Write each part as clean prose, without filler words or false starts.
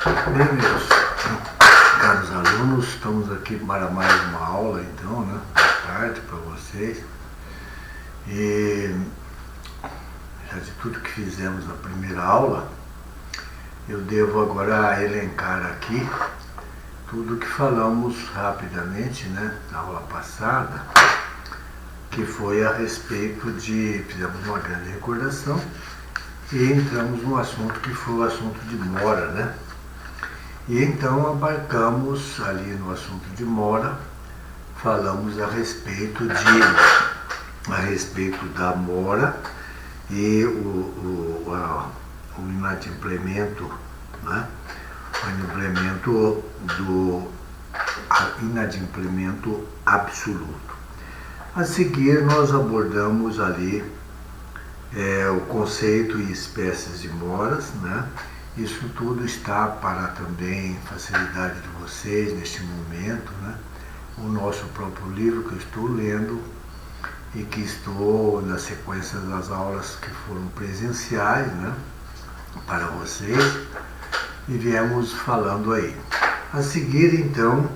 Bem, meus caros alunos, estamos aqui para mais uma aula, então, né? Boa tarde para vocês. E já de tudo que fizemos na primeira aula, eu devo agora elencar aqui tudo que falamos rapidamente, né? Na aula passada, que foi a respeito de... fizemos uma grande recordação e entramos num assunto que foi o assunto de mora, né? E então abarcamos ali no assunto de mora, falamos a respeito da mora e o inadimplemento, né? O inadimplemento absoluto. A seguir nós abordamos ali o conceito e espécies de moras, né? Isso tudo está para também facilidade de vocês neste momento, né? O nosso próprio livro que eu estou lendo e que estou na sequência das aulas que foram presenciais, né? Para vocês, e viemos falando aí. A seguir, então,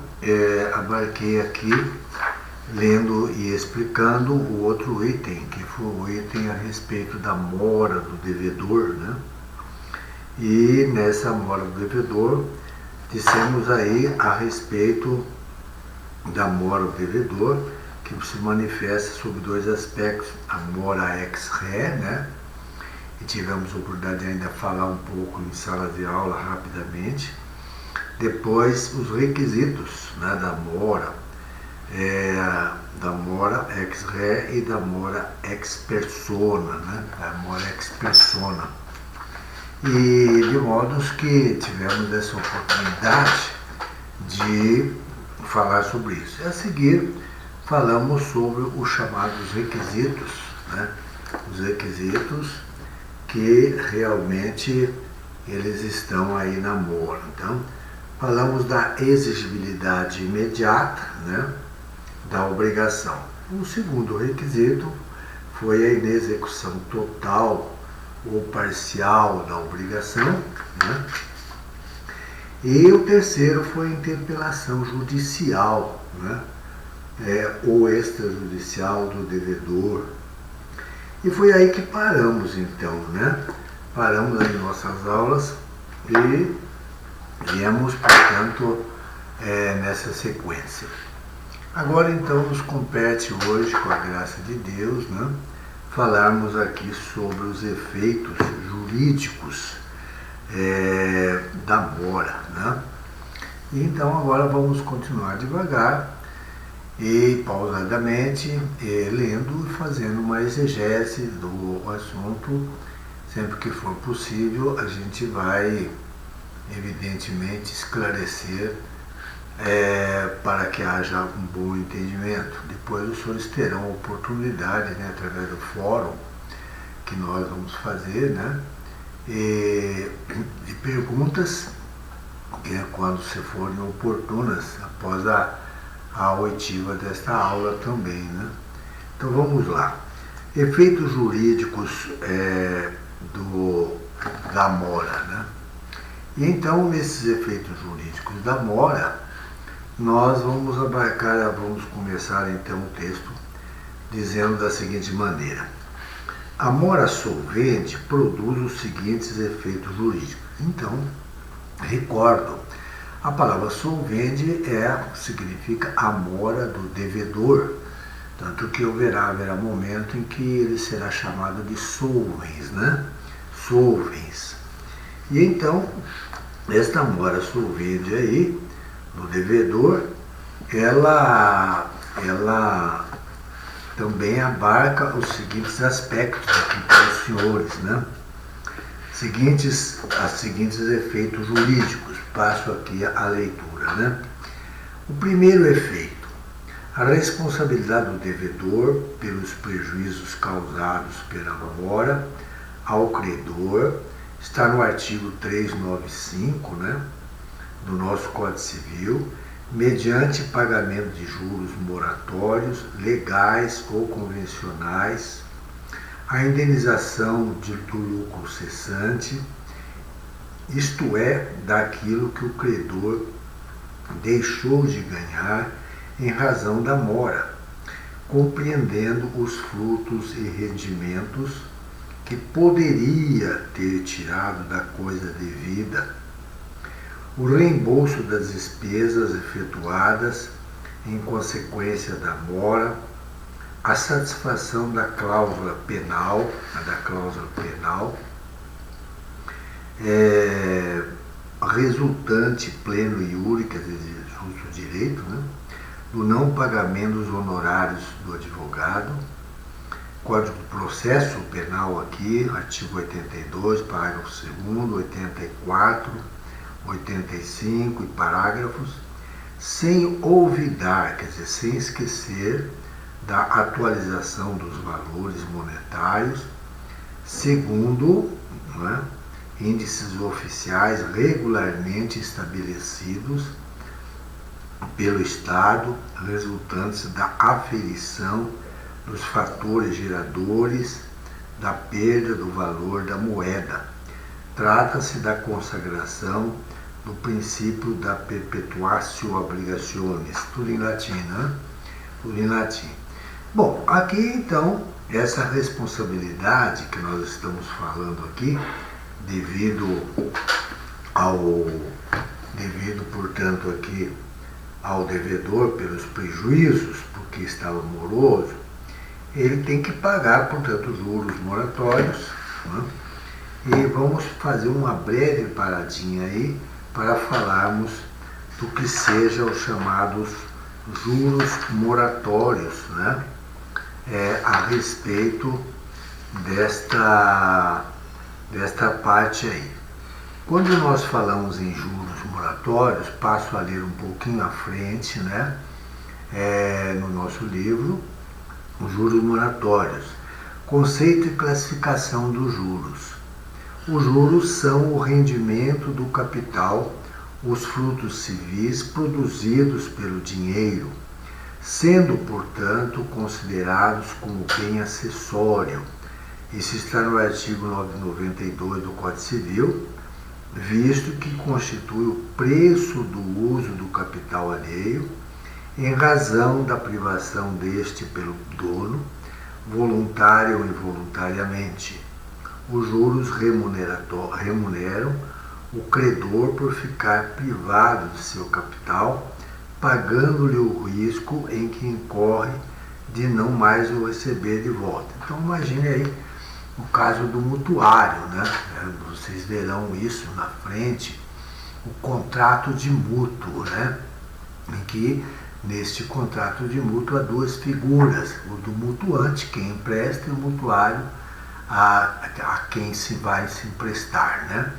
abarquei aqui lendo e explicando o outro item, que foi o item a respeito da mora do devedor, né? E nessa mora do devedor, dissemos aí a respeito da mora do devedor, que se manifesta sob dois aspectos, a mora ex re, né? E tivemos a oportunidade de ainda falar um pouco em sala de aula rapidamente. Depois, os requisitos, né, da mora ex re e da mora ex persona, né? Da mora ex persona. E de modos que tivemos essa oportunidade de falar sobre isso. E a seguir, falamos sobre os chamados requisitos, né? Os requisitos que realmente eles estão aí na mora. Então, falamos da exigibilidade imediata, né? Da obrigação. O segundo requisito foi a inexecução total ou parcial da obrigação, né? E o terceiro foi a interpelação judicial, né? Ou extrajudicial do devedor. E foi aí que paramos, então, né? Paramos as nossas aulas e viemos, portanto, nessa sequência. Agora, então, nos compete hoje, com a graça de Deus, né? Falarmos aqui sobre os efeitos jurídicos da mora, né? E então agora vamos continuar devagar e pausadamente lendo e fazendo uma exegese do assunto. Sempre que for possível, a gente vai evidentemente esclarecer para que haja um bom entendimento. Depois os senhores terão a oportunidade, né, através do fórum que nós vamos fazer, né, de perguntas quando se forem oportunas, após a oitiva desta aula também, né. Então vamos lá. Efeitos jurídicos da mora, né. E então, nesses efeitos jurídicos da mora, nós vamos começar então o texto dizendo da seguinte maneira: a mora solvente produz os seguintes efeitos jurídicos. Então, recordo, a palavra solvente significa a mora do devedor, tanto que haverá momento em que ele será chamado de solvens, né? Solvens. E então, esta mora solvente aí, do devedor, ela também abarca os seguintes aspectos aqui para os senhores, né? Os seguintes efeitos jurídicos. Passo aqui a leitura, né? O primeiro efeito: a responsabilidade do devedor pelos prejuízos causados pela mora ao credor está no artigo 395, né, do nosso Código Civil, mediante pagamento de juros moratórios, legais ou convencionais, a indenização do lucro cessante isto é, daquilo que o credor deixou de ganhar em razão da mora, compreendendo os frutos e rendimentos que poderia ter tirado da coisa devida, o reembolso das despesas efetuadas em consequência da mora, a satisfação da cláusula penal, resultante pleno e iure, quer dizer, de justo direito, né, do não pagamento dos honorários do advogado. Código do Processo Penal aqui, artigo 82, parágrafo 2º, 84, 85 e parágrafos, sem olvidar, quer dizer, sem esquecer da atualização dos valores monetários, segundo, né, índices oficiais regularmente estabelecidos pelo Estado, resultantes da aferição dos fatores geradores da perda do valor da moeda. Trata-se da consagração do princípio da perpetuatio obligationis, tudo em latim, né? Tudo em latim. Bom, aqui então, essa responsabilidade que nós estamos falando aqui, devido, portanto, aqui ao devedor pelos prejuízos, porque estava moroso, ele tem que pagar, portanto, juros moratórios, né? E vamos fazer uma breve paradinha aí para falarmos do que sejam os chamados juros moratórios, né? A respeito desta parte aí. Quando nós falamos em juros moratórios, passo a ler um pouquinho à frente, né? No nosso livro, os juros moratórios. Conceito e classificação dos juros. Os juros são o rendimento do capital, os frutos civis produzidos pelo dinheiro, sendo, portanto, considerados como bem acessório. Isso está no artigo 992 do Código Civil, visto que constitui o preço do uso do capital alheio, em razão da privação deste pelo dono, voluntária ou involuntariamente. Os juros remuneram o credor por ficar privado de seu capital, pagando-lhe o risco em que incorre de não mais o receber de volta. Então imagine aí o caso do mutuário, né? Vocês verão isso na frente, o contrato de mútuo, né? Em que neste contrato de mútuo há duas figuras, o do mutuante, quem empresta, e o mutuário, a quem se vai se emprestar, né?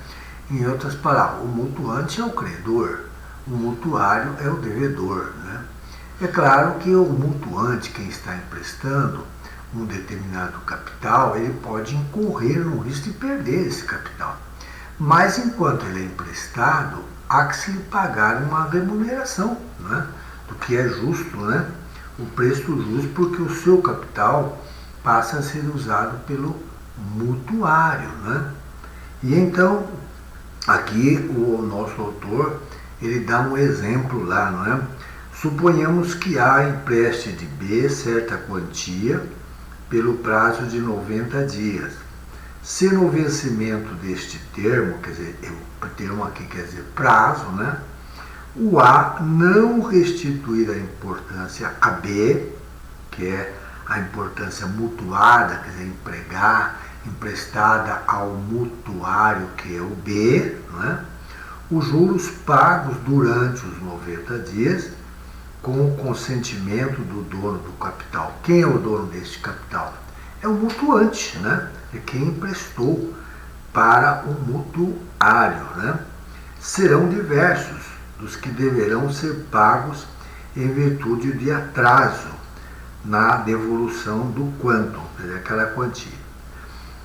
Em outras palavras, o mutuante é o credor, o mutuário é o devedor, né? É claro que o mutuante, quem está emprestando um determinado capital, ele pode incorrer no risco de perder esse capital. Mas enquanto ele é emprestado, há que se lhe pagar uma remuneração, né? Do que é justo, né? O preço justo, porque o seu capital passa a ser usado pelo mutuário, né? E então, aqui o nosso autor, ele dá um exemplo lá, não é? Suponhamos que A empreste de B certa quantia pelo prazo de 90 dias. Se no vencimento deste termo, quer dizer, o termo aqui quer dizer prazo, né? O A não restituir a importância a B, que é a importância mutuada, quer dizer, emprestada ao mutuário, que é o B, né? Os juros pagos durante os 90 dias, com o consentimento do dono do capital. Quem é o dono deste capital? É o mutuante, né? É quem emprestou para o mutuário, né? Serão diversos dos que deverão ser pagos em virtude de atraso na devolução do quantum, quer dizer, aquela quantia.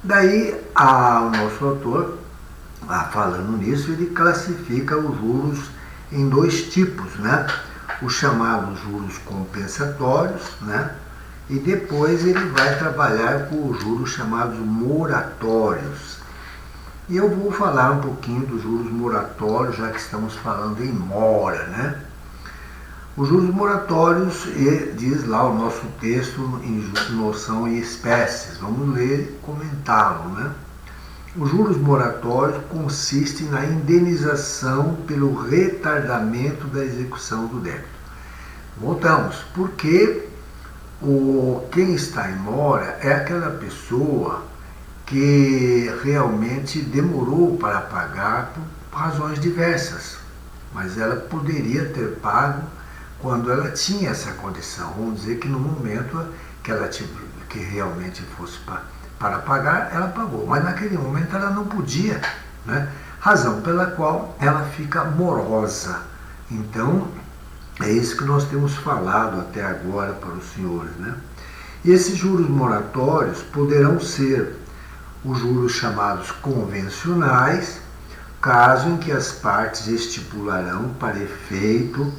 Daí, o nosso autor, falando nisso, ele classifica os juros em dois tipos, né? Os chamados juros compensatórios, né? E depois ele vai trabalhar com os juros chamados moratórios. E eu vou falar um pouquinho dos juros moratórios, já que estamos falando em mora, né? Os juros moratórios, diz lá o nosso texto em noção e espécies. Vamos ler e comentá-lo, né? Os juros moratórios consistem na indenização pelo retardamento da execução do débito. Voltamos, porque quem está em mora é aquela pessoa que realmente demorou para pagar por razões diversas, mas ela poderia ter pago quando ela tinha essa condição. Vamos dizer que no momento que ela que realmente fosse para pagar, ela pagou, mas naquele momento ela não podia, né? Razão pela qual ela fica morosa. Então, é isso que nós temos falado até agora para os senhores, né? E esses juros moratórios poderão ser os juros chamados convencionais, caso em que as partes estipularão para efeito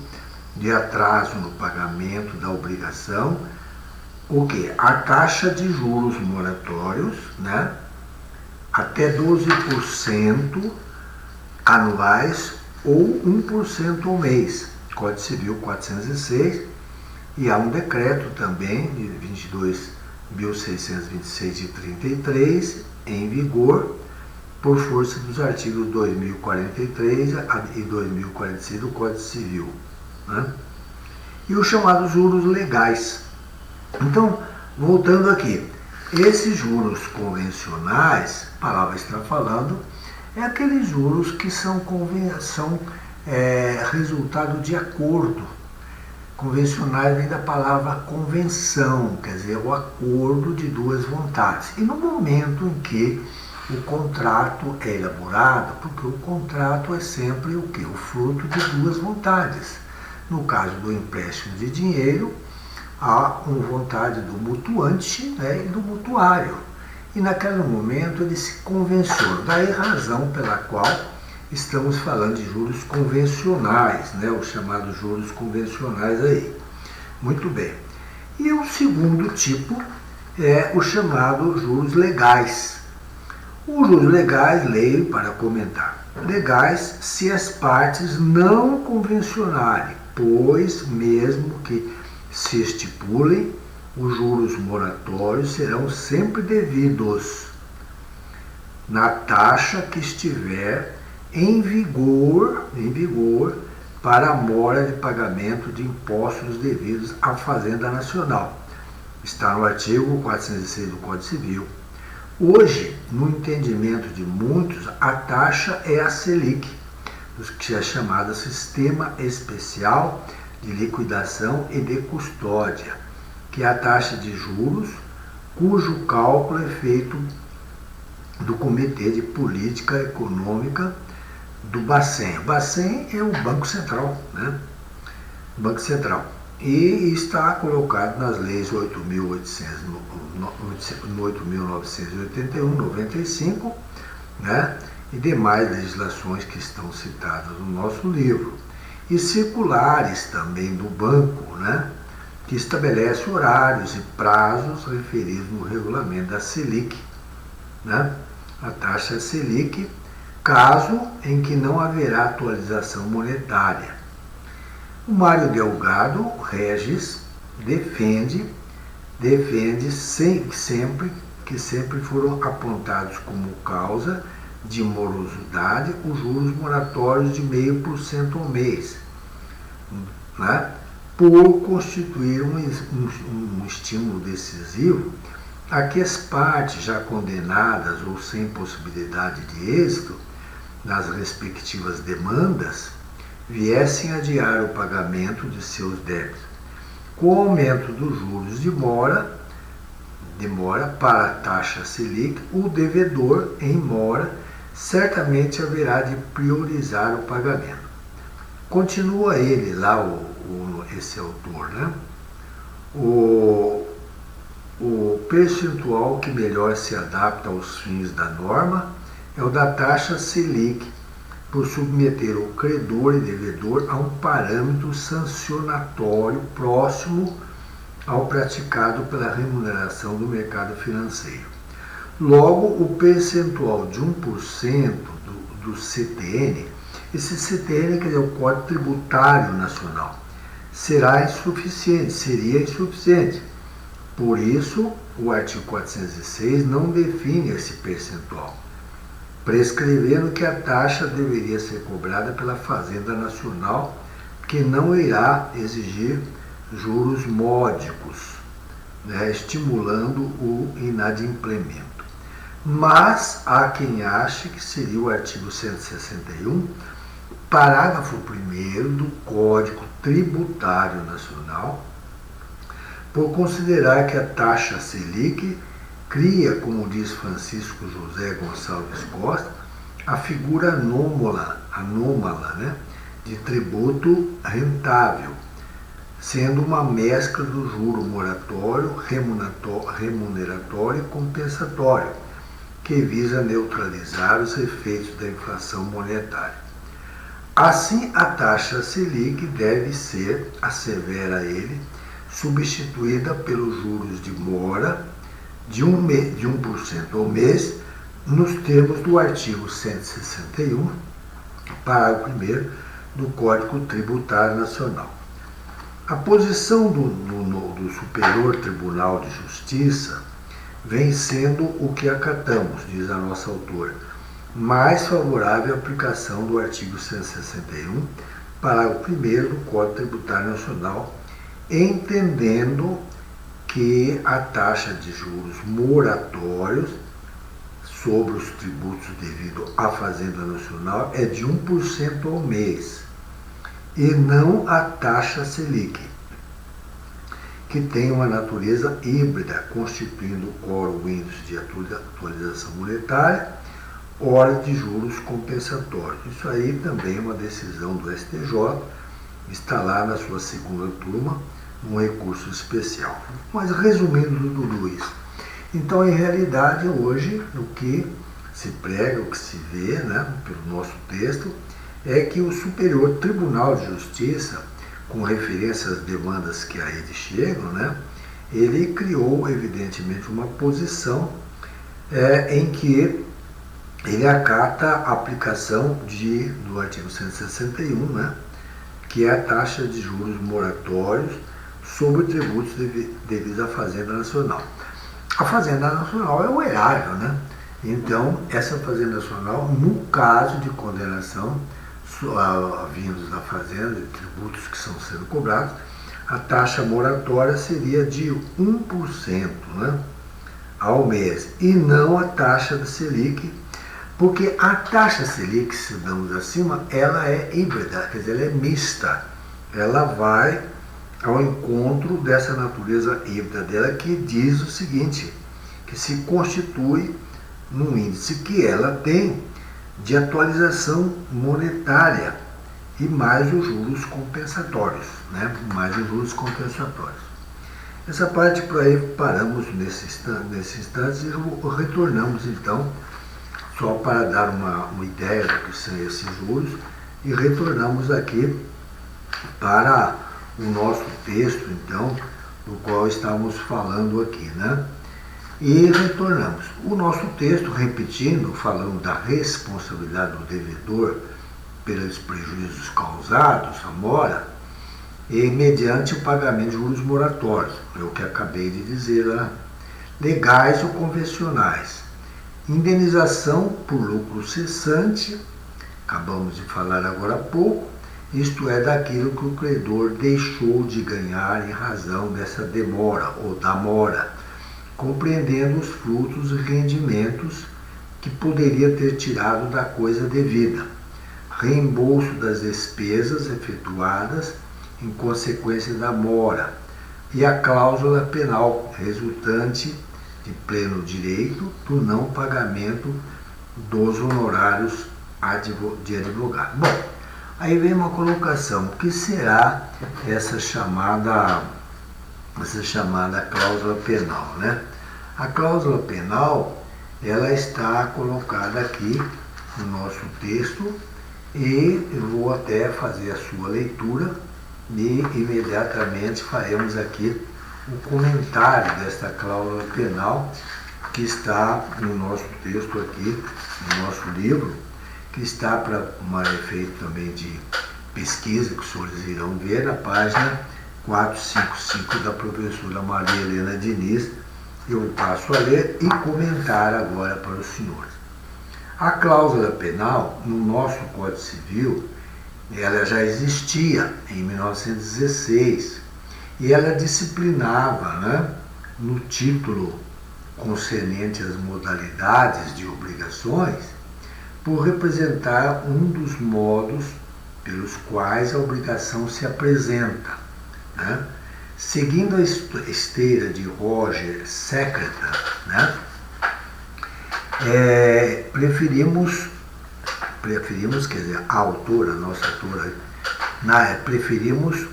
de atraso no pagamento da obrigação, o que? A taxa de juros moratórios, né? Até 12% anuais ou 1% ao mês. Código Civil 406, e há um decreto também de 22.626 de 33 em vigor por força dos artigos 2043 e 2046 do Código Civil, né? E os chamados juros legais. Então, voltando aqui, esses juros convencionais, a palavra está falando, é aqueles juros que são resultado de acordo. Convencionais vem da palavra convenção, quer dizer, o acordo de duas vontades. E no momento em que o contrato é elaborado, porque o contrato é sempre o quê? O fruto de duas vontades. No caso do empréstimo de dinheiro, há uma vontade do mutuante, né, e do mutuário. E naquele momento ele se convencionou. Daí a razão pela qual estamos falando de juros convencionais, né, os chamados juros convencionais aí. Muito bem. E o segundo tipo é o chamado juros legais. Os juros legais, leio para comentar. Legais se as partes não convencionarem, pois mesmo que se estipulem, os juros moratórios serão sempre devidos na taxa que estiver em vigor para a mora de pagamento de impostos devidos à Fazenda Nacional. Está no artigo 406 do Código Civil. Hoje, no entendimento de muitos, a taxa é a Selic, que é chamada Sistema Especial de Liquidação e de Custódia, que é a taxa de juros cujo cálculo é feito do Comitê de Política Econômica do Bacen. O Bacen é o Banco Central, né? Banco Central. E está colocado nas leis 8.981, 95, né? E demais legislações que estão citadas no nosso livro. E circulares também do banco, né? Que estabelece horários e prazos referidos no regulamento da Selic, né? A taxa Selic, caso em que não haverá atualização monetária. O Mário Delgado Regis defende que sempre foram apontados como causa de morosidade os juros moratórios de 0,5% ao mês, né? Por constituir um estímulo decisivo a que as partes já condenadas ou sem possibilidade de êxito nas respectivas demandas viessem adiar o pagamento de seus débitos. Com o aumento dos juros de mora para a taxa Selic, o devedor em mora certamente haverá de priorizar o pagamento. Continua ele lá, esse autor, né? O percentual que melhor se adapta aos fins da norma é o da taxa Selic, por submeter o credor e devedor a um parâmetro sancionatório próximo ao praticado pela remuneração do mercado financeiro. Logo, o percentual de 1% do CTN, esse CTN, quer dizer, o Código Tributário Nacional, seria insuficiente. Por isso, o artigo 406 não define esse percentual, prescrevendo que a taxa deveria ser cobrada pela Fazenda Nacional, que não irá exigir juros módicos, né, estimulando o inadimplemento. Mas há quem ache que seria o artigo 161, parágrafo 1º do Código Tributário Nacional, por considerar que a taxa Selic cria, como diz Francisco José Gonçalves Costa, a figura anômala, né, de tributo rentável, sendo uma mescla do juro moratório, remuneratório e compensatório, que visa neutralizar os efeitos da inflação monetária. Assim, a taxa Selic deve ser, assevera ele, substituída pelos juros de mora de 1% ao mês, nos termos do artigo 161, parágrafo 1º do Código Tributário Nacional. A posição do Superior Tribunal de Justiça vem sendo o que acatamos, diz a nossa autora, mais favorável à aplicação do artigo 161, parágrafo 1º do Código Tributário Nacional, entendendo que a taxa de juros moratórios sobre os tributos devido à Fazenda Nacional é de 1% ao mês, e não a taxa Selic, que tem uma natureza híbrida, constituindo ora o índice de atualização monetária, ora de juros compensatórios. Isso aí também é uma decisão do STJ, está lá na sua segunda turma, um recurso especial. Mas resumindo tudo isso, então em realidade hoje o que se prega, o que se vê, né, pelo nosso texto, é que o Superior Tribunal de Justiça, com referência às demandas que a ele chegam, né, ele criou evidentemente uma posição em que ele acata a aplicação do artigo 161, né, que é a taxa de juros moratórios sobre tributos devidos à Fazenda Nacional. A Fazenda Nacional é o erário, né? Então, essa Fazenda Nacional, no caso de condenação vindos da Fazenda, de tributos que estão sendo cobrados, a taxa moratória seria de 1%, né, ao mês, e não a taxa da Selic, porque a taxa Selic, se damos acima, ela é híbrida, quer dizer, ela é mista, ela vai ao encontro dessa natureza híbrida dela, que diz o seguinte, que se constitui num índice que ela tem de atualização monetária e mais os juros compensatórios, né? Mais os juros compensatórios. Essa parte por aí paramos nesse instante e retornamos então, só para dar uma ideia do que são esses juros, e retornamos aqui para o nosso texto, então, do qual estamos falando aqui, né? E retornamos. O nosso texto, repetindo, falando da responsabilidade do devedor pelos prejuízos causados à mora, e mediante o pagamento de juros moratórios, é o que acabei de dizer lá, legais ou convencionais, indenização por lucro cessante, acabamos de falar agora há pouco, isto é, daquilo que o credor deixou de ganhar em razão dessa demora ou da mora, compreendendo os frutos e rendimentos que poderia ter tirado da coisa devida, reembolso das despesas efetuadas em consequência da mora e a cláusula penal resultante de pleno direito do não pagamento dos honorários de advogado. Bom, aí vem uma colocação, o que será essa chamada cláusula penal, né? A cláusula penal, ela está colocada aqui no nosso texto e eu vou até fazer a sua leitura e imediatamente faremos aqui o comentário desta cláusula penal, que está no nosso texto aqui, no nosso livro, que está para um efeito também de pesquisa, que os senhores irão ver na página 455 da professora Maria Helena Diniz. Eu passo a ler e comentar agora para os senhores. A cláusula penal, no nosso Código Civil, ela já existia em 1916 e ela disciplinava, né, no título concernente às modalidades de obrigações, por representar um dos modos pelos quais a obrigação se apresenta, né? Seguindo a esteira de Roger Secretan, né, preferimos, quer dizer, a autora, a nossa autora,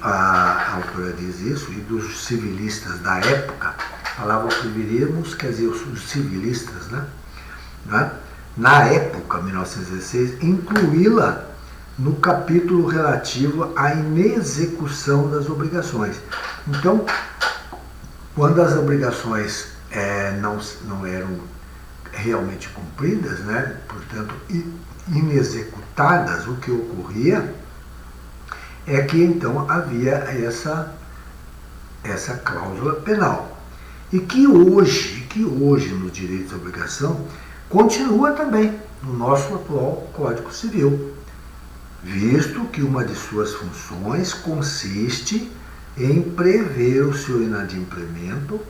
a autora diz isso, e dos civilistas da época, a palavra preferimos, quer dizer, os civilistas, né, na época, 1916, incluí-la no capítulo relativo à inexecução das obrigações. Então, quando as obrigações não eram realmente cumpridas, né, portanto, inexecutadas, o que ocorria é que então havia essa cláusula penal. E que hoje no direito da obrigação continua também no nosso atual Código Civil, visto que uma de suas funções consiste em prever o seu inadimplemento,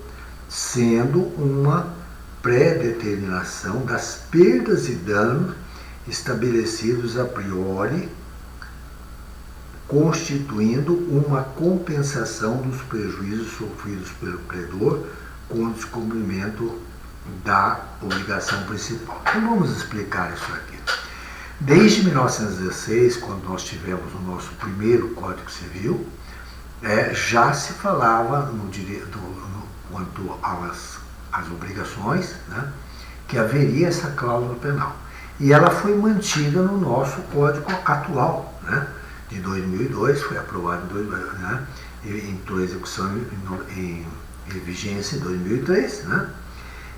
sendo uma pré-determinação das perdas e danos estabelecidos a priori, constituindo uma compensação dos prejuízos sofridos pelo credor com o descumprimento da obrigação principal. Então vamos explicar isso aqui. Desde 1916, quando nós tivemos o nosso primeiro Código Civil, já se falava no direito, quanto às obrigações, né, que haveria essa cláusula penal. E ela foi mantida no nosso Código atual, né, de 2002, foi aprovado em 2002, né, e entrou em execução em vigência em 2003, né,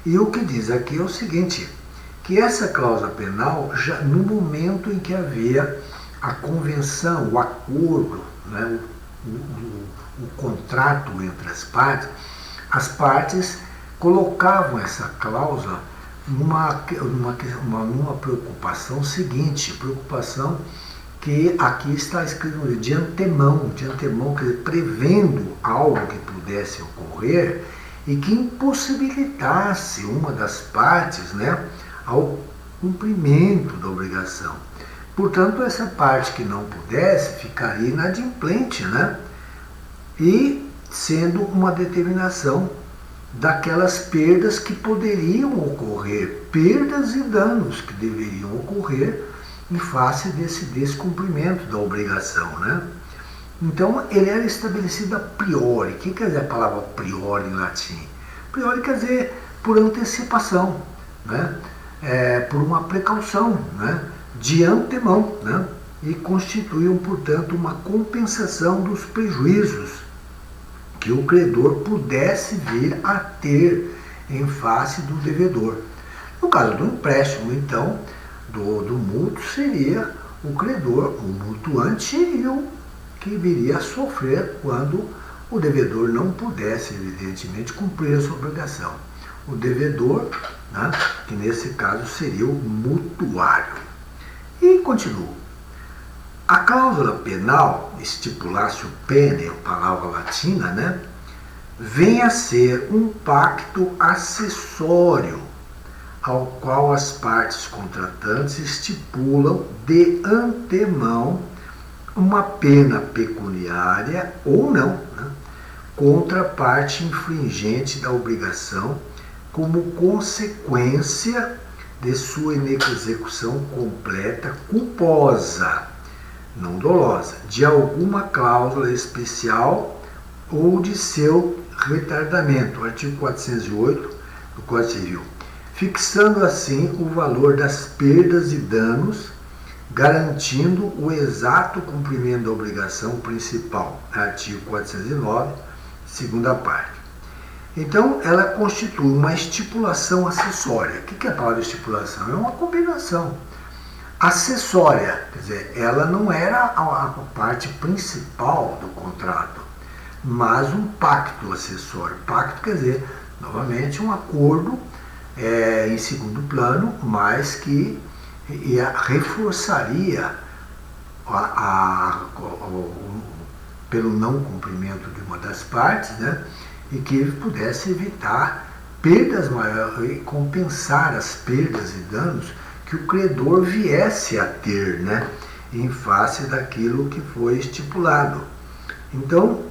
e o que diz aqui é o seguinte, que essa cláusula penal, já no momento em que havia a convenção, o acordo, né, o contrato entre as partes colocavam essa cláusula numa preocupação seguinte, preocupação que aqui está escrito de antemão, quer dizer, prevendo algo que pudesse ocorrer e que impossibilitasse uma das partes, né, ao cumprimento da obrigação. Portanto, essa parte que não pudesse ficaria inadimplente, né? E sendo uma determinação daquelas perdas que poderiam ocorrer, perdas e danos que deveriam ocorrer em face desse descumprimento da obrigação, né? Então, ele era estabelecido a priori. O que quer dizer a palavra priori em latim? Priori quer dizer por antecipação, né? Por uma precaução, né, de antemão, né, e constituíam, portanto, uma compensação dos prejuízos que o credor pudesse vir a ter em face do devedor. No caso do empréstimo, então, do mútuo, seria o credor, o mutuante, e o que viria a sofrer quando o devedor não pudesse, evidentemente, cumprir a sua obrigação. O devedor, né, que nesse caso seria o mutuário. E continuo. A cláusula penal, estipulatio pene, palavra latina, né, vem a ser um pacto acessório ao qual as partes contratantes estipulam de antemão uma pena pecuniária ou não, né, contra a parte infringente da obrigação, como consequência de sua inexecução completa, culposa, não dolosa, de alguma cláusula especial ou de seu retardamento, artigo 408 do Código Civil, fixando assim o valor das perdas e danos, garantindo o exato cumprimento da obrigação principal, artigo 409, segunda parte. Então, ela constitui uma estipulação acessória. O que é a palavra estipulação? É uma combinação acessória, quer dizer, ela não era a parte principal do contrato, mas um pacto acessório. Pacto quer dizer, novamente, um acordo em segundo plano, mas que reforçaria pelo não cumprimento de uma das partes, né, e que pudesse evitar perdas maiores e compensar as perdas e danos que o credor viesse a ter, né, em face daquilo que foi estipulado. Então,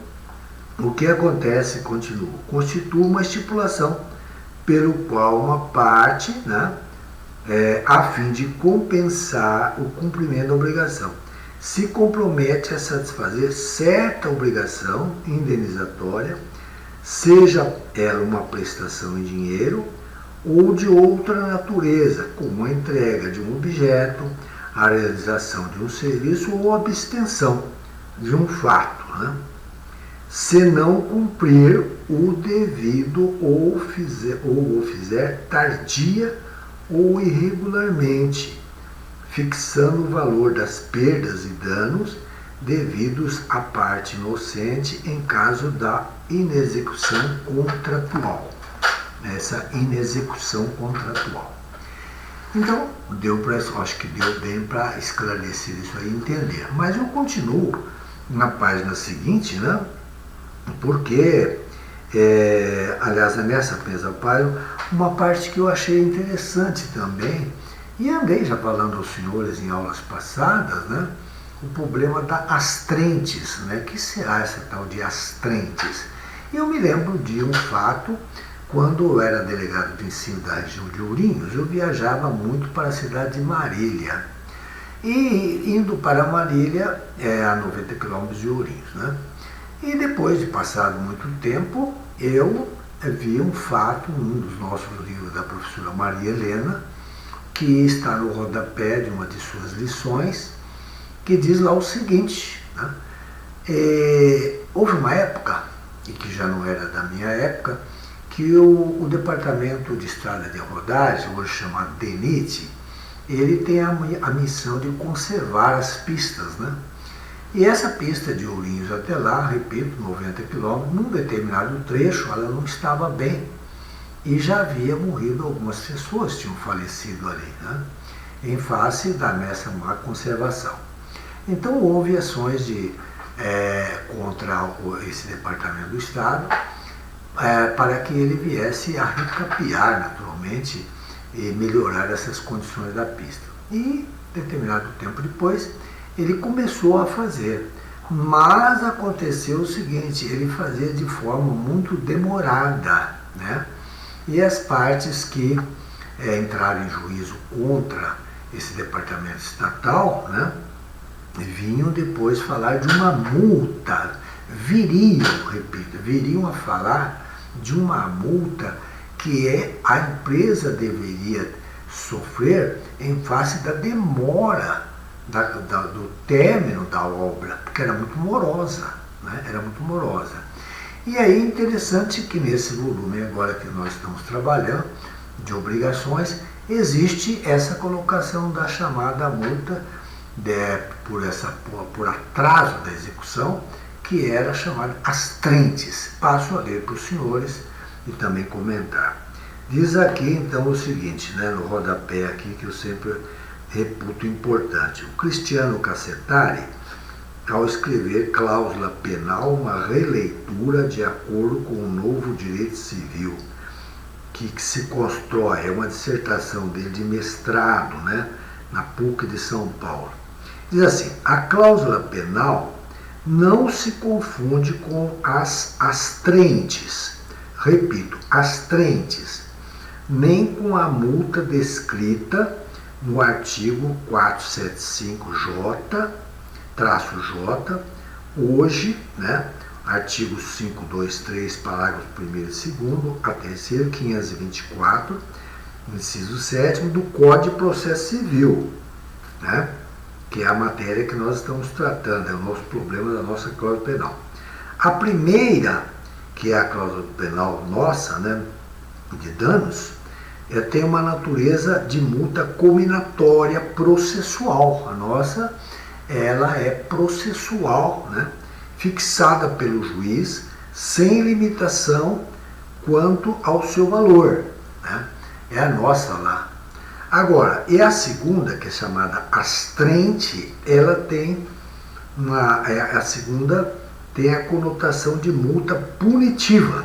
o que acontece, continua, constitui uma estipulação pelo qual uma parte, né, a fim de compensar o cumprimento da obrigação, se compromete a satisfazer certa obrigação indenizatória, seja ela uma prestação em dinheiro ou de outra natureza, como a entrega de um objeto, a realização de um serviço ou a abstenção de um fato, né? Se não cumprir o devido ou o fizer tardia ou irregularmente, fixando o valor das perdas e danos devidos à parte inocente em caso da inexecução contratual. Essa inexecução contratual. Então, acho que deu bem para esclarecer isso aí e entender. Mas eu continuo na página seguinte, né? Porque, aliás, nessa mesma página, uma parte que eu achei interessante também, e andei já falando aos senhores em aulas passadas, né? O problema da astrentes, né? O que será essa tal de astrentes? E eu me lembro de um fato. Quando eu era delegado de ensino da região de Ourinhos, eu viajava muito para a cidade de Marília. E indo para Marília, a 90 quilômetros de Ourinhos, né? E depois de passado muito tempo, eu vi um fato, num dos nossos livros da professora Maria Helena, que está no rodapé de uma de suas lições, que diz lá o seguinte, né? Houve uma época, e que já não era da minha época, que o Departamento de Estrada de Rodagem, hoje chamado DENIT, ele tem a missão de conservar as pistas, né? E essa pista de Ourinhos até lá, repito, 90 quilômetros, num determinado trecho ela não estava bem. E já havia morrido algumas pessoas, tinham falecido ali, né? Em face dessa má conservação. Então houve ações contra esse Departamento do Estado, para que ele viesse a recapear naturalmente e melhorar essas condições da pista. E, determinado tempo depois, ele começou a fazer. Mas aconteceu o seguinte, ele fazia de forma muito demorada, né? E as partes que entraram em juízo contra esse departamento estatal, né, vinham depois falar de uma multa, viriam a falar de uma multa que a empresa deveria sofrer em face da demora do término da obra, porque era muito morosa, né? Era muito morosa. E aí é interessante que nesse volume agora que nós estamos trabalhando, de obrigações, existe essa colocação da chamada multa por atraso da execução, que era chamada astrentes. Passo a ler para os senhores e também comentar. Diz aqui então o seguinte, né, no rodapé aqui, que eu sempre reputo importante. O Cristiano Cassetari, ao escrever Cláusula Penal, uma releitura de acordo com o novo direito civil, que se constrói, é uma dissertação dele de mestrado, né, na PUC de São Paulo. Diz assim, a cláusula penal não se confunde com as astrentes, repito, astrentes, nem com a multa descrita no artigo 475J, hoje, né, artigo 523, parágrafo 1º e 2º, a terceiro, 524, inciso 7º, do Código de Processo Civil, né, que é a matéria que nós estamos tratando, é o nosso problema da nossa cláusula penal. A primeira que é a cláusula penal nossa, né, de danos, tem uma natureza de multa cominatória processual. A nossa, ela é processual, né, fixada pelo juiz, sem limitação quanto ao seu valor, né? É a nossa lá. Agora, e a segunda, que é chamada astrente, ela tem a segunda tem a conotação de multa punitiva,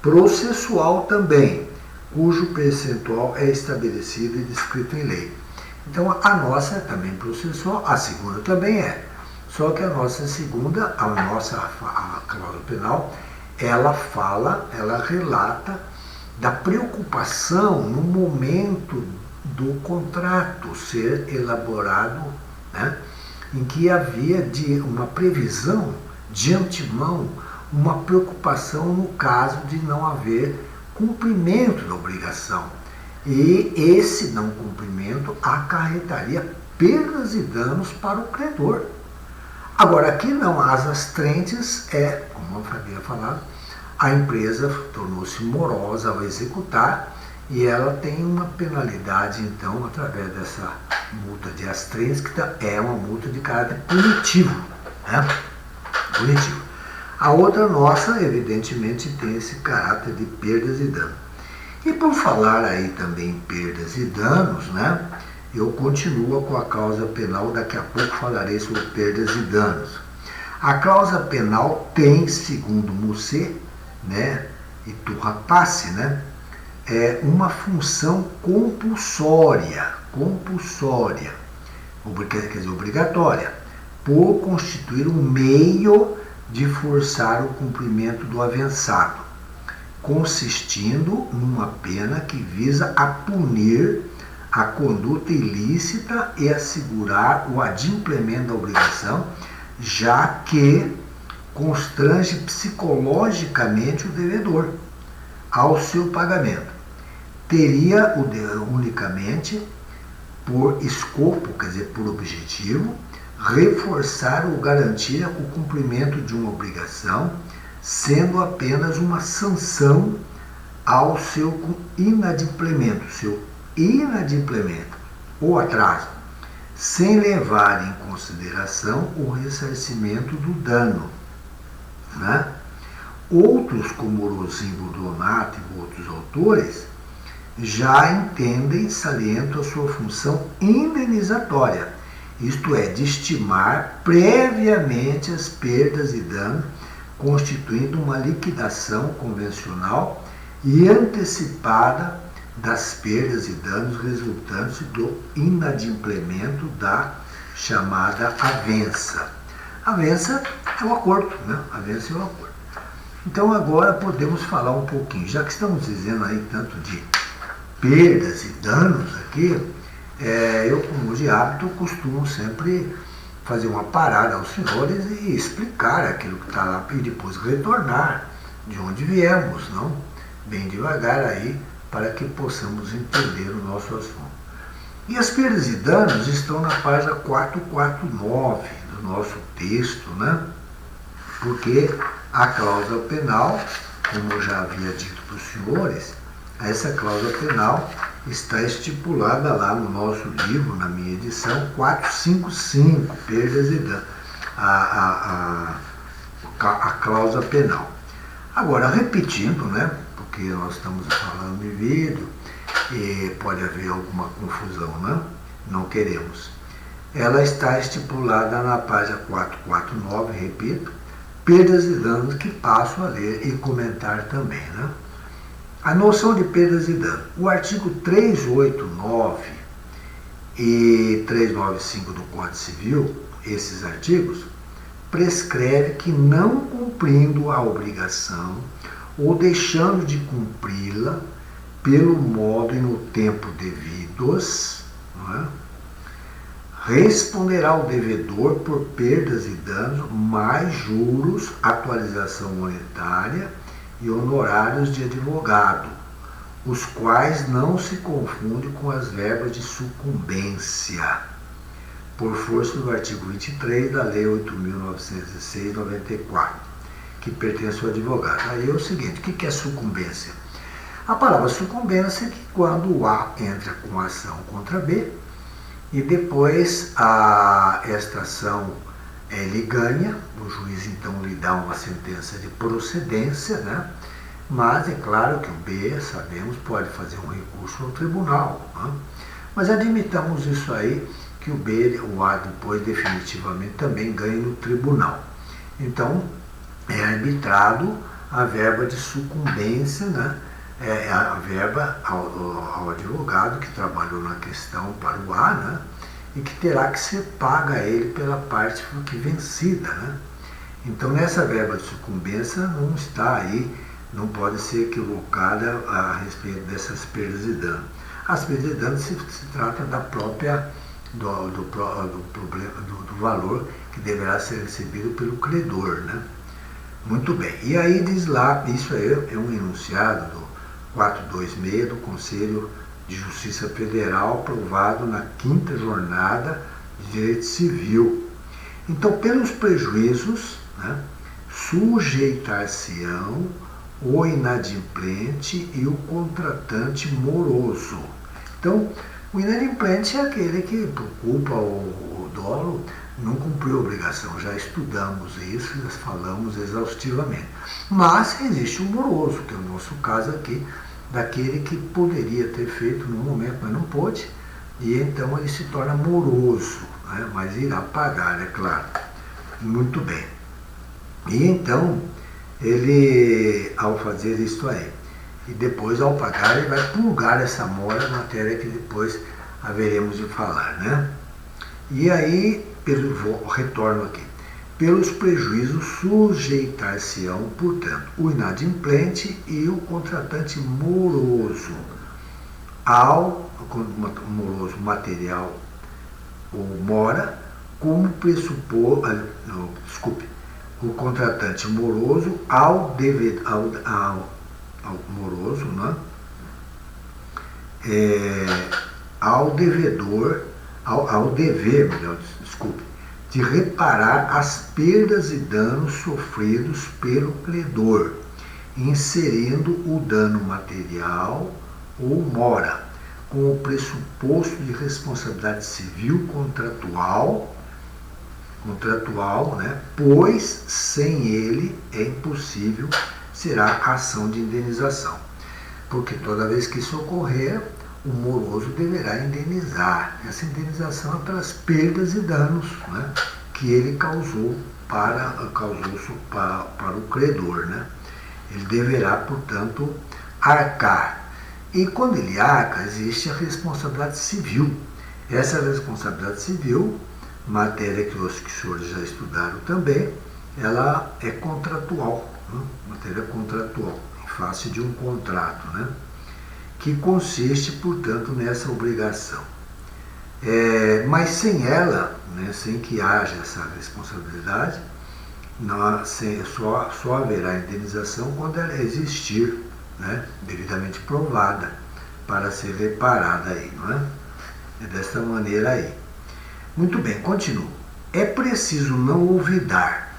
processual também, cujo percentual é estabelecido e descrito em lei. Então a nossa é também processual, a segunda também é. Só que a nossa segunda, a cláusula penal, ela relata da preocupação no momento do contrato ser elaborado, né, em que havia uma previsão de antemão, uma preocupação no caso de não haver cumprimento da obrigação. E esse não cumprimento acarretaria perdas e danos para o credor. Agora, aqui não, as astrentes como eu havia falado, a empresa tornou-se morosa ao executar e ela tem uma penalidade, então, através dessa multa de astrentes, que é uma multa de caráter punitivo, né? Punitivo. A outra nossa, evidentemente, tem esse caráter de perdas e danos. E por falar aí também em perdas e danos, né, eu continuo com a cláusula penal, daqui a pouco falarei sobre perdas e danos. A cláusula penal tem, segundo Musset, né, e Turrapace, né, uma função compulsória, quer dizer, obrigatória, por constituir um meio de forçar o cumprimento do avançado, consistindo numa pena que visa a punir a conduta ilícita e assegurar o adimplemento da obrigação, já que constrange psicologicamente o devedor ao seu pagamento. Teria unicamente por escopo, quer dizer, por objetivo, reforçar ou garantir o cumprimento de uma obrigação, sendo apenas uma sanção ao seu inadimplemento, ou atraso, sem levar em consideração o ressarcimento do dano, né? Outros, como Orosimo Donato e outros autores, já entendem, salientam a sua função indenizatória, isto é, de estimar previamente as perdas e danos, constituindo uma liquidação convencional e antecipada das perdas e danos resultantes do inadimplemento da chamada avença. A avença é o acordo, né? A avença é o acordo. Então agora podemos falar um pouquinho, já que estamos dizendo aí tanto de perdas e danos aqui, eu, como de hábito, costumo sempre fazer uma parada aos senhores e explicar aquilo que está lá e depois retornar de onde viemos, não? Bem devagar aí, para que possamos entender o nosso assunto. E as perdas e danos estão na página 449 do nosso texto, né? Porque a cláusula penal, como eu já havia dito para os senhores, essa cláusula penal está estipulada lá no nosso livro, na minha edição, 455, perdas e danos, a cláusula penal. Agora, repetindo, né, porque nós estamos falando em vídeo e pode haver alguma confusão, né? Não queremos. Ela está estipulada na página 449, repito, perdas e danos, que passo a ler e comentar também, né? A noção de perdas e danos. O artigo 389 e 395 do Código Civil, esses artigos, prescreve que, não cumprindo a obrigação ou deixando de cumpri-la pelo modo e no tempo devidos, não é? Responderá o devedor por perdas e danos, mais juros, atualização monetária e honorários de advogado, os quais não se confundem com as verbas de sucumbência, por força do artigo 23 da Lei 8.906/94, que pertence ao advogado. Aí é o seguinte, o que é sucumbência? A palavra sucumbência é que quando o A entra com ação contra B e depois esta ação ele ganha, o juiz então lhe dá uma sentença de procedência, né? Mas é claro que o B, sabemos, pode fazer um recurso no tribunal, né? Mas admitamos isso aí, que o A depois definitivamente também ganha no tribunal. Então é arbitrado a verba de sucumbência, né? É a verba ao advogado que trabalhou na questão para o A, né? E que terá que ser paga a ele pela parte que vencida, né? Então nessa verba de sucumbência não está aí, não pode ser equivocada a respeito dessas perdas e danos. As perdas e danos se trata da própria do valor que deverá ser recebido pelo credor, né? Muito bem. E aí diz lá, isso aí é um enunciado do 426 do Conselho de Justiça Federal, aprovado na 5ª jornada de Direito Civil. Então, pelos prejuízos, né, sujeitar-se-ão o inadimplente e o contratante moroso. Então, o inadimplente é aquele que, por culpa ou dolo, não cumpriu a obrigação. Já estudamos isso, já falamos exaustivamente. Mas existe o moroso, que é o nosso caso aqui, daquele que poderia ter feito no momento, mas não pôde, e então ele se torna moroso, né? Mas irá pagar, é claro. Muito bem. E então, ele, ao fazer isso aí, e depois ao pagar, ele vai purgar essa mora, matéria que depois haveremos de falar, né? E aí, retorno aqui. Pelos prejuízos sujeitar-se-ão, portanto, o inadimplente e o contratante moroso ao moroso material ou mora, como pressupor, o contratante moroso ao moroso, né? Ao devedor, ao dever, melhor, de reparar as perdas e danos sofridos pelo credor, inserindo o dano material ou mora, com o pressuposto de responsabilidade civil contratual, né? Pois sem ele é impossível será a ação de indenização, porque toda vez que isso ocorrer, o moroso deverá indenizar. Essa indenização é pelas perdas e danos, né, que ele causou para o credor, né? Ele deverá, portanto, arcar. E quando ele arca, existe a responsabilidade civil. Essa responsabilidade civil, matéria que os senhores já estudaram também, ela é contratual, né? Matéria contratual, em face de um contrato, né? Que consiste, portanto, nessa obrigação. Mas sem ela, né, sem que haja essa responsabilidade, só haverá indenização quando ela existir, né, devidamente provada, para ser reparada aí, não é? É desta maneira aí. Muito bem, continuo. É preciso não olvidar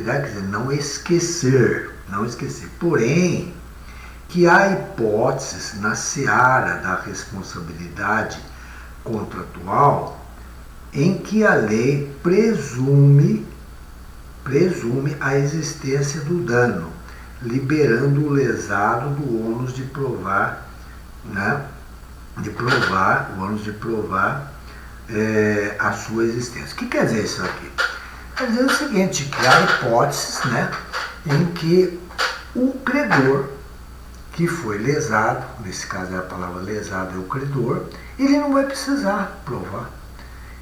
quer dizer, não esquecer, porém, que há hipóteses na seara da responsabilidade contratual em que a lei presume a existência do dano, liberando o lesado do ônus de provar, né, o ônus de provar a sua existência. O que quer dizer isso aqui? Quer dizer o seguinte, que há hipóteses, né, em que o credor que foi lesado, nesse caso a palavra lesado é o credor, ele não vai precisar provar.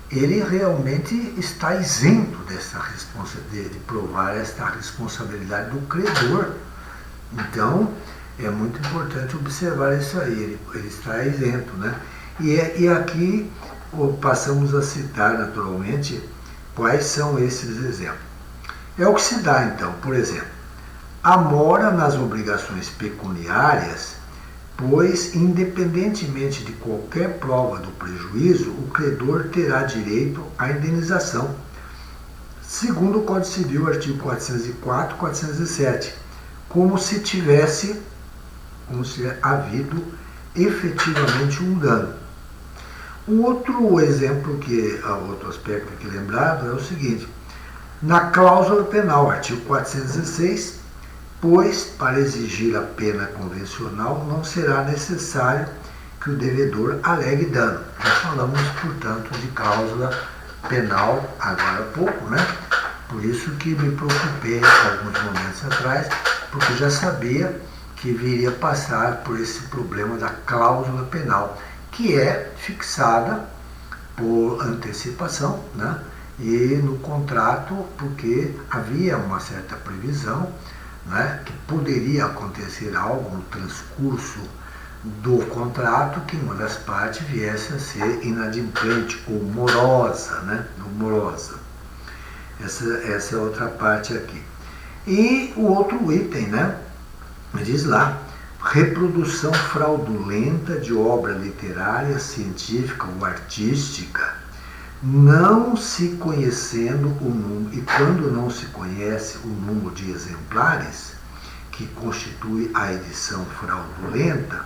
Ele realmente está isento dessa de provar esta responsabilidade do credor. Então, é muito importante observar isso aí, ele está isento, né? E aqui passamos a citar, naturalmente, quais são esses exemplos. É o que se dá, então, por exemplo, a mora nas obrigações pecuniárias, pois, independentemente de qualquer prova do prejuízo, o credor terá direito à indenização, segundo o Código Civil, artigo 404, 407, como se tivesse havido efetivamente um dano. O outro exemplo, outro aspecto aqui lembrado é o seguinte: na cláusula penal, artigo 416, pois para exigir a pena convencional não será necessário que o devedor alegue dano. Nós falamos, portanto, de cláusula penal agora há pouco, né? Por isso que me preocupei alguns momentos atrás, porque já sabia que viria passar por esse problema da cláusula penal, que é fixada por antecipação, né? E no contrato, porque havia uma certa previsão, né, que poderia acontecer algo no transcurso do contrato que uma das partes viesse a ser inadimplente ou morosa, né? Morosa. Essa é outra parte aqui. E o outro item, né? Diz lá: reprodução fraudulenta de obra literária, científica ou artística, não se conhecendo o número, e quando não se conhece o número de exemplares que constitui a edição fraudulenta,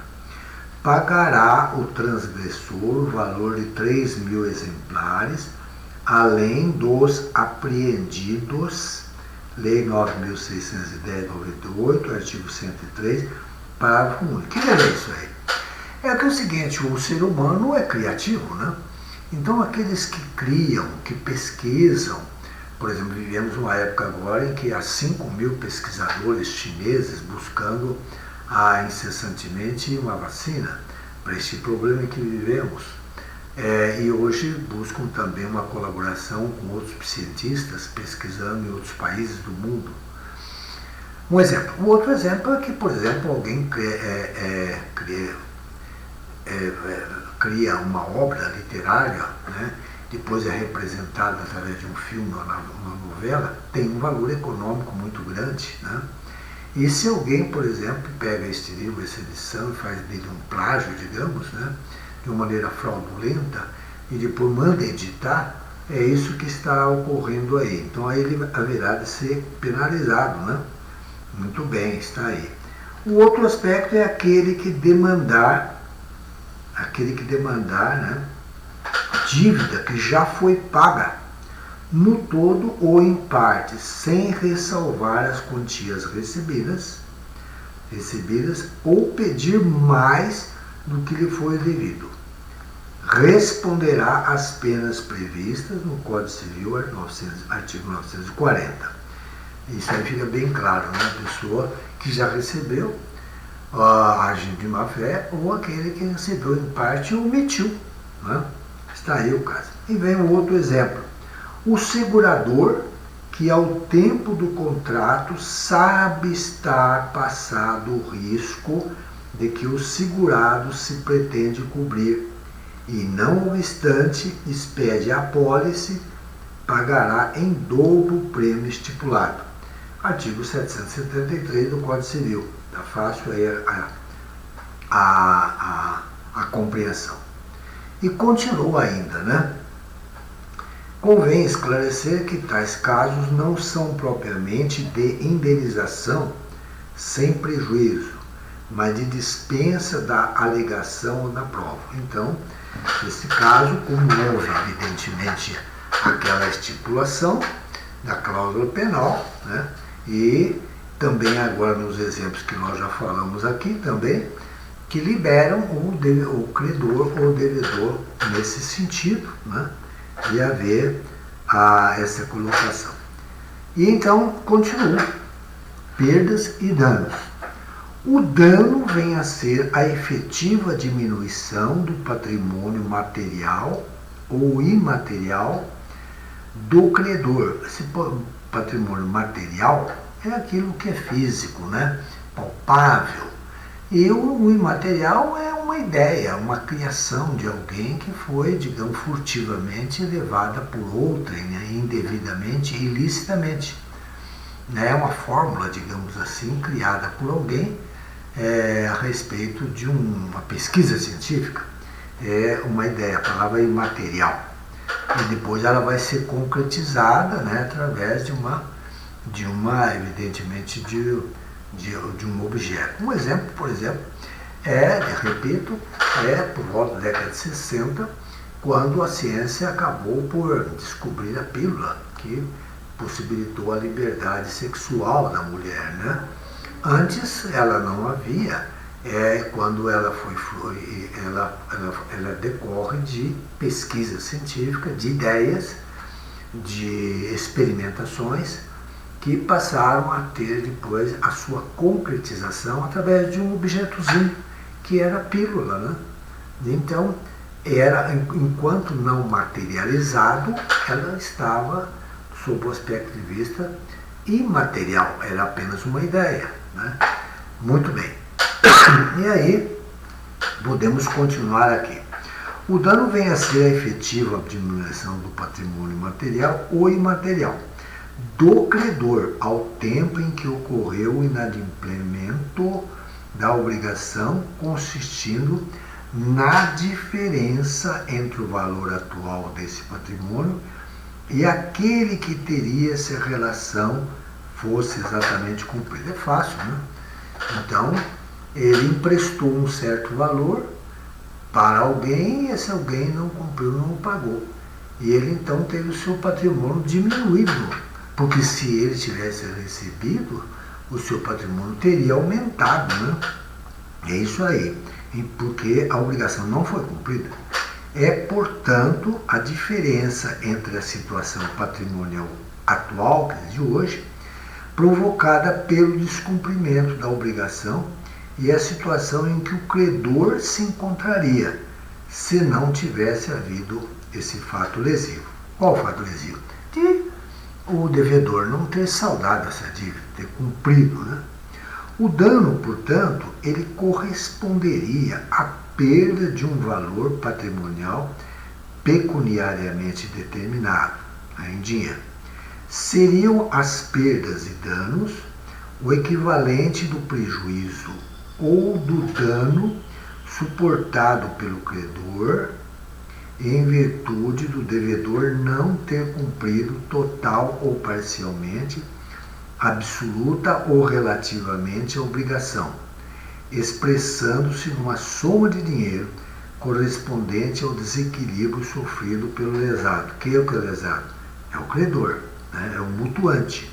pagará o transgressor o valor de 3.000 exemplares, além dos apreendidos, Lei 9.610/98, artigo 103, parágrafo único. O que é isso aí? É que é o seguinte: o ser humano é criativo, né? Então aqueles que criam, que pesquisam, por exemplo, vivemos uma época agora em que há 5.000 pesquisadores chineses buscando incessantemente uma vacina para este problema em que vivemos. E hoje buscam também uma colaboração com outros cientistas pesquisando em outros países do mundo. Um exemplo. O outro exemplo é que, por exemplo, alguém cria uma obra literária, né? Depois é representada através de um filme ou uma novela, tem um valor econômico muito grande, né? E se alguém, por exemplo, pega este livro, essa edição, e faz dele um plágio, digamos, né, de uma maneira fraudulenta, e depois manda editar, é isso que está ocorrendo aí. Então aí ele haverá de ser penalizado, né? Muito bem, está aí. O outro aspecto é aquele que demandar, né, dívida que já foi paga, no todo ou em parte, sem ressalvar as quantias recebidas ou pedir mais do que lhe foi devido. Responderá às penas previstas no Código Civil, artigo 940. Isso aí fica bem claro, né? A pessoa que já recebeu, agindo de má fé, ou aquele que recebeu em parte e omitiu, né? Está aí o caso. E vem um outro exemplo. O segurador que ao tempo do contrato sabe estar passado o risco de que o segurado se pretende cobrir e, não obstante, expede a apólice, pagará em dobro o prêmio estipulado. Artigo 773 do Código Civil. Está fácil aí a compreensão. E continua ainda, né? Convém esclarecer que tais casos não são propriamente de indenização sem prejuízo, mas de dispensa da alegação ou da prova. Então, nesse caso, como houve, evidentemente, aquela estipulação da cláusula penal, né, e também agora nos exemplos que nós já falamos aqui também, que liberam o credor ou o devedor nesse sentido, né, de haver essa colocação. E então, continua. Perdas e danos. O dano vem a ser a efetiva diminuição do patrimônio material ou imaterial do credor. Esse patrimônio material é aquilo que é físico, né? Palpável. E o imaterial é uma ideia, uma criação de alguém que foi, digamos, furtivamente levada por outrem, né? Indevidamente, ilicitamente. É uma fórmula, digamos assim, criada por alguém a respeito de uma pesquisa científica. É uma ideia, a palavra imaterial. e depois ela vai ser concretizada, né, através de uma evidentemente, de um objeto. Um exemplo, por exemplo, repito, por volta da década de 60, quando a ciência acabou por descobrir a pílula, que possibilitou a liberdade sexual da mulher, né? Antes ela não havia, quando ela ela decorre de pesquisa científica, de ideias, de experimentações, que passaram a ter depois a sua concretização através de um objetozinho, que era a pílula, né? Então, enquanto não materializado, ela estava, sob o aspecto de vista, imaterial, era apenas uma ideia, né? Muito bem. E aí, podemos continuar aqui. O dano vem a ser a efetiva diminuição do patrimônio material ou imaterial do credor ao tempo em que ocorreu o inadimplemento da obrigação, consistindo na diferença entre o valor atual desse patrimônio e aquele que teria se a relação fosse exatamente cumprida. É fácil, né? Então, ele emprestou um certo valor para alguém e esse alguém não cumpriu, não pagou. E ele então teve o seu patrimônio diminuído, porque se ele tivesse recebido, o seu patrimônio teria aumentado, né? É isso aí, porque a obrigação não foi cumprida. É, portanto, a diferença entre a situação patrimonial atual, de hoje, provocada pelo descumprimento da obrigação e a situação em que o credor se encontraria se não tivesse havido esse fato lesivo. Qual o fato lesivo? De o devedor não ter saldado essa dívida, ter cumprido, né? O dano, portanto, ele corresponderia à perda de um valor patrimonial pecuniariamente determinado, em dinheiro. Seriam as perdas e danos o equivalente do prejuízo ou do dano suportado pelo credor em virtude do devedor não ter cumprido total ou parcialmente, absoluta ou relativamente a obrigação, expressando-se numa soma de dinheiro correspondente ao desequilíbrio sofrido pelo lesado. Quem é o lesado? É o credor, né? É o mutuante.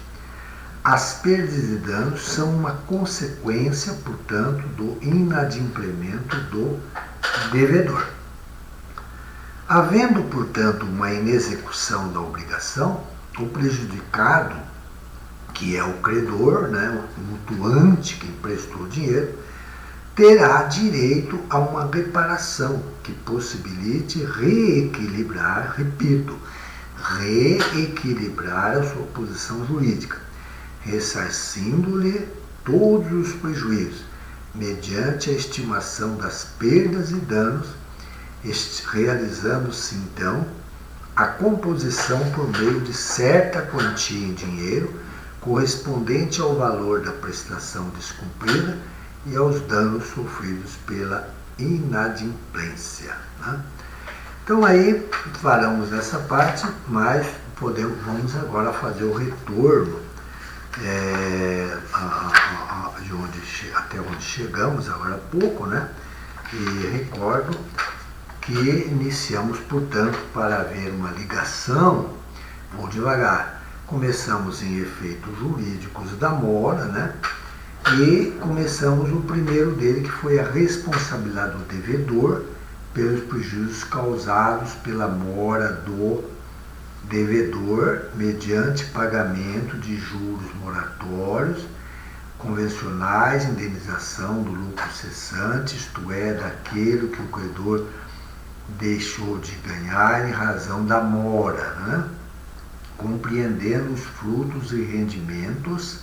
As perdas e danos são uma consequência, portanto, do inadimplemento do devedor. Havendo, portanto, uma inexecução da obrigação, o prejudicado, que é o credor, né, o mutuante que emprestou o dinheiro, terá direito a uma reparação que possibilite reequilibrar, repito, reequilibrar a sua posição jurídica, ressarcindo-lhe todos os prejuízos, mediante a estimação das perdas e danos, realizando-se então a composição por meio de certa quantia em dinheiro correspondente ao valor da prestação descumprida e aos danos sofridos pela inadimplência, né? Então aí paramos nessa parte, mas vamos agora fazer o retorno até onde chegamos agora há pouco, né? E recordo que iniciamos, portanto, para haver uma ligação, vou devagar, começamos em efeitos jurídicos da mora, né? E começamos o primeiro dele, que foi a responsabilidade do devedor pelos prejuízos causados pela mora do devedor mediante pagamento de juros moratórios, convencionais, indenização do lucro cessante, isto é, daquele que o credor deixou de ganhar em razão da mora, né? Compreendendo os frutos e rendimentos,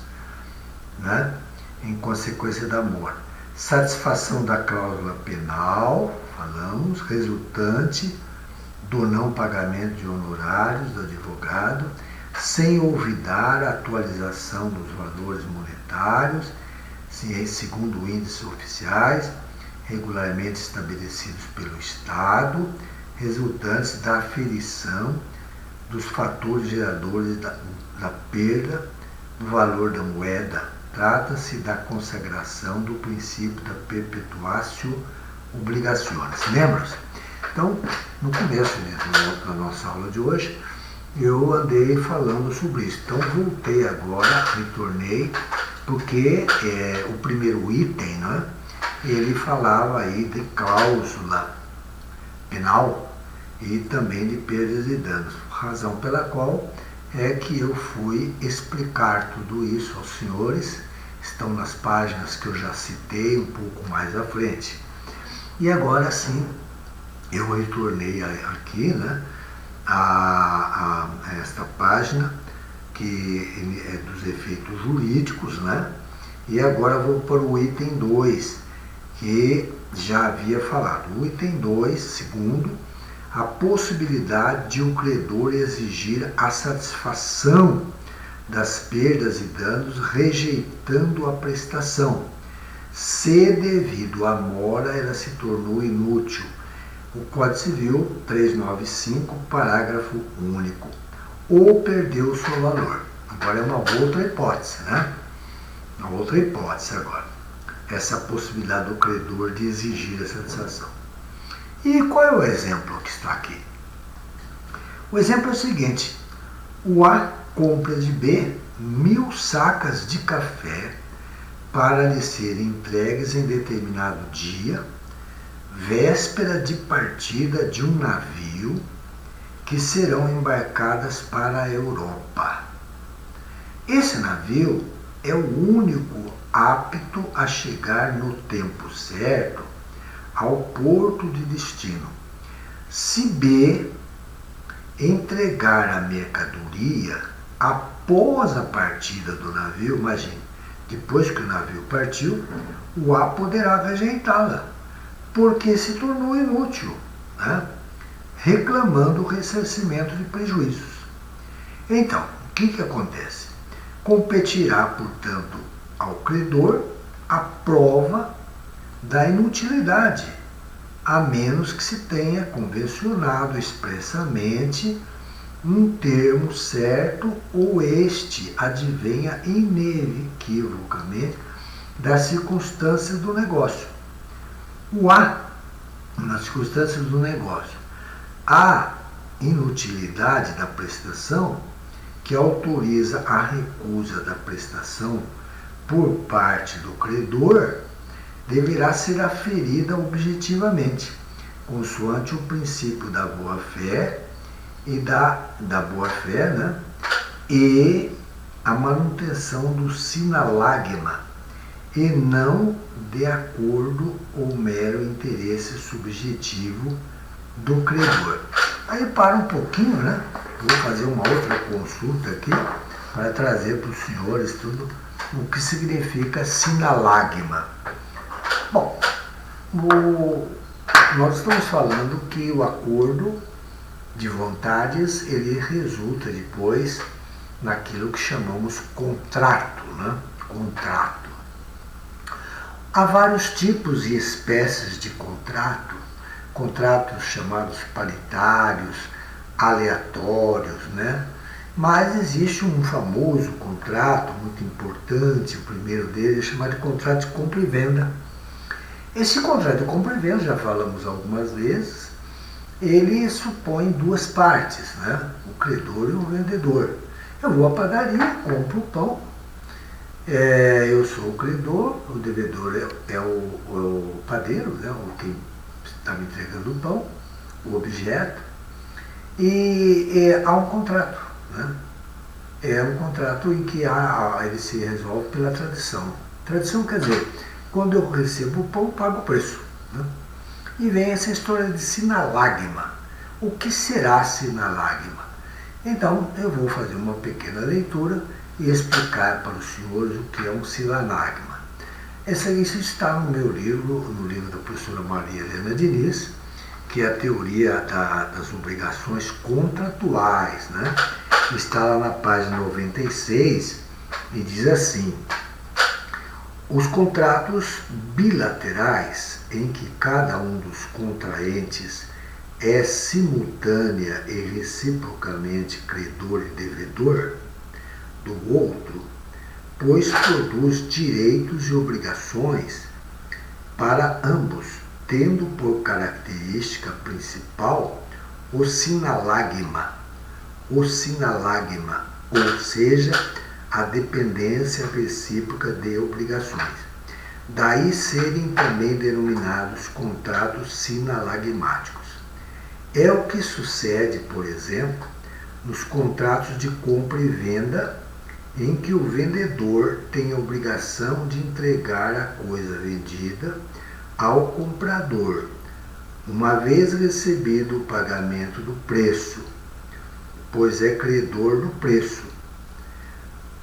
né, em consequência da mora. Satisfação da cláusula penal, falamos, resultante do não pagamento de honorários do advogado, sem olvidar a atualização dos valores monetários, segundo índices oficiais, regularmente estabelecidos pelo Estado, resultantes da aferição dos fatores geradores da perda do valor da moeda. Trata-se da consagração do princípio da perpetuatio obligationis. Lembra-se? Então, no começo da nossa aula de hoje, eu andei falando sobre isso. Então, voltei agora, retornei, porque o primeiro item, né, ele falava aí de cláusula penal e também de perdas e danos, razão pela qual é que eu fui explicar tudo isso aos senhores. Estão nas páginas que eu já citei um pouco mais à frente. E agora sim, eu retornei aqui, né, a esta página que é dos efeitos jurídicos, né? E agora vou para o item 2, que já havia falado. O item 2, segundo, a possibilidade de um credor exigir a satisfação das perdas e danos rejeitando a prestação, se devido à mora ela se tornou inútil. O Código Civil 395, parágrafo único, ou perdeu o seu valor. Agora é uma outra hipótese, né? Uma outra hipótese agora. Essa possibilidade do credor de exigir a satisfação. E qual é o exemplo que está aqui? O exemplo é o seguinte: o A compra de B 1000 sacas de café para lhe serem entregues em determinado dia, véspera de partida de um navio, que serão embarcadas para a Europa. Esse navio é o único apto a chegar no tempo certo ao porto de destino. Se B entregar a mercadoria após a partida do navio, imagine, depois que o navio partiu, o A poderá rejeitá-la, porque se tornou inútil, né? Reclamando o ressarcimento de prejuízos. Então, o que acontece? Competirá, portanto, ao credor a prova da inutilidade, a menos que se tenha convencionado expressamente um termo certo ou este advenha inequivocamente das circunstâncias do negócio. O A, nas circunstâncias do negócio, a inutilidade da prestação que autoriza a recusa da prestação por parte do credor deverá ser aferida objetivamente, consoante o princípio da boa-fé e da boa-fé, né? E a manutenção do sinalagma, e não de acordo ou mero interesse subjetivo do credor. Aí para um pouquinho, né? Vou fazer uma outra consulta aqui para trazer para os senhores tudo o que significa sinalagma. Bom, nós estamos falando que o acordo de vontades ele resulta depois naquilo que chamamos contrato, né? Contrato. Há vários tipos e espécies de contrato, contratos chamados paritários, aleatórios, né? Mas existe um famoso contrato muito importante, o primeiro deles é chamado de contrato de compra e venda. Esse contrato de compra e venda, já falamos algumas vezes, ele supõe duas partes, né? O credor e o vendedor. Eu vou à padaria, compro o pão, eu sou o credor, o devedor é o padeiro, né? O que está me entregando o pão, o objeto, e há um contrato, né? É um contrato em que ele se resolve pela tradição. Tradição quer dizer, quando eu recebo o pão, pago o preço, né? E vem essa história de sinalagma. O que será sinalagma? Então, eu vou fazer uma pequena leitura e explicar para os senhores o que é um sinalagma. Isso está no meu livro, no livro da professora Maria Helena Diniz, que é a teoria das obrigações contratuais, né? Está lá na página 96 e diz assim: os contratos bilaterais em que cada um dos contraentes é simultânea e reciprocamente credor e devedor do outro, pois produz direitos e obrigações para ambos, tendo por característica principal o sinalagma, ou seja, a dependência recíproca de obrigações. Daí serem também denominados contratos sinalagmáticos. É o que sucede, por exemplo, nos contratos de compra e venda, em que o vendedor tem a obrigação de entregar a coisa vendida ao comprador, uma vez recebido o pagamento do preço, pois é credor do preço,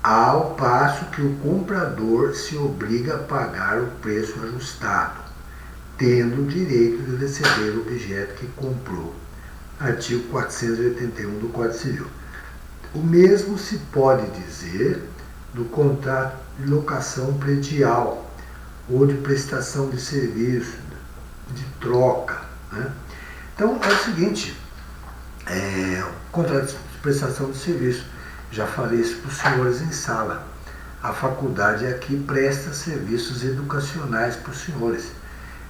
ao passo que o comprador se obriga a pagar o preço ajustado, tendo o direito de receber o objeto que comprou. Artigo 481 do Código Civil. O mesmo se pode dizer do contrato de locação predial ou de prestação de serviço, de troca, né? Então é o seguinte, o contrato de prestação de serviço, já falei isso para os senhores em sala, a faculdade aqui presta serviços educacionais para os senhores.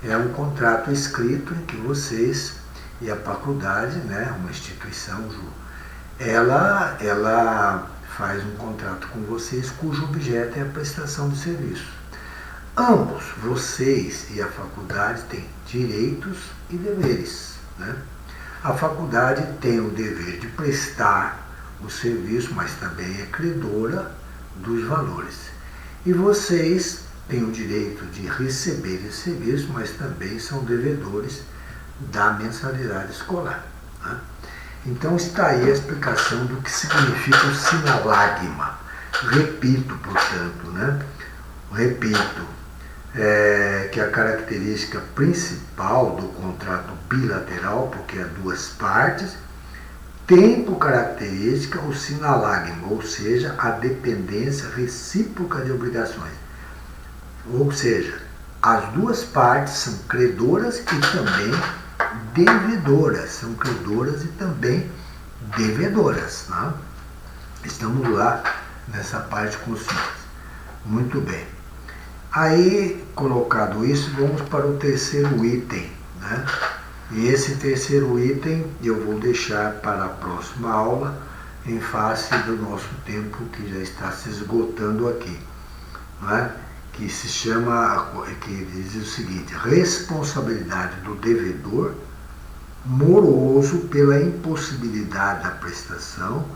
É um contrato escrito em que vocês e a faculdade, né, uma instituição, ela faz um contrato com vocês cujo objeto é a prestação de serviço. Ambos, vocês e a faculdade, têm direitos e deveres, né? A faculdade tem o dever de prestar o serviço, mas também é credora dos valores. E vocês têm o direito de receber esse serviço, mas também são devedores da mensalidade escolar, né? Então está aí a explicação do que significa o sinalagma. Repito, portanto, né? Que a característica principal do contrato bilateral, porque há duas partes, tem por característica o sinalagma, ou seja, a dependência recíproca de obrigações. Ou seja, as duas partes são credoras e também devedoras, né? Estamos lá nessa parte com os senhores. Muito bem. Aí, colocado isso, vamos para o terceiro item, né? E esse terceiro item eu vou deixar para a próxima aula, em face do nosso tempo que já está se esgotando aqui, né? Que se chama, que diz o seguinte: responsabilidade do devedor moroso pela impossibilidade da prestação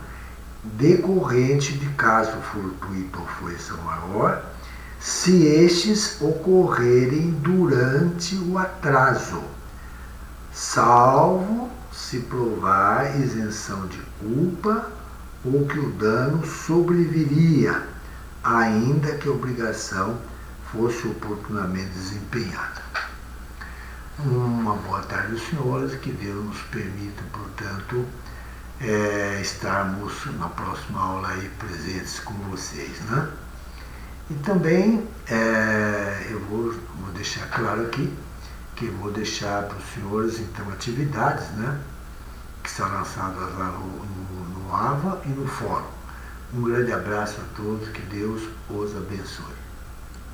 decorrente de caso fortuito ou força maior, se estes ocorrerem durante o atraso, salvo se provar isenção de culpa ou que o dano sobreviria, ainda que a obrigação fosse oportunamente desempenhada. Uma boa tarde, senhores, que Deus nos permita, portanto, estarmos na próxima aula aí presentes com vocês, né? E também eu vou deixar claro aqui que vou deixar para os senhores, então, atividades, né, que são lançadas lá no AVA e no fórum. Um grande abraço a todos, que Deus os abençoe.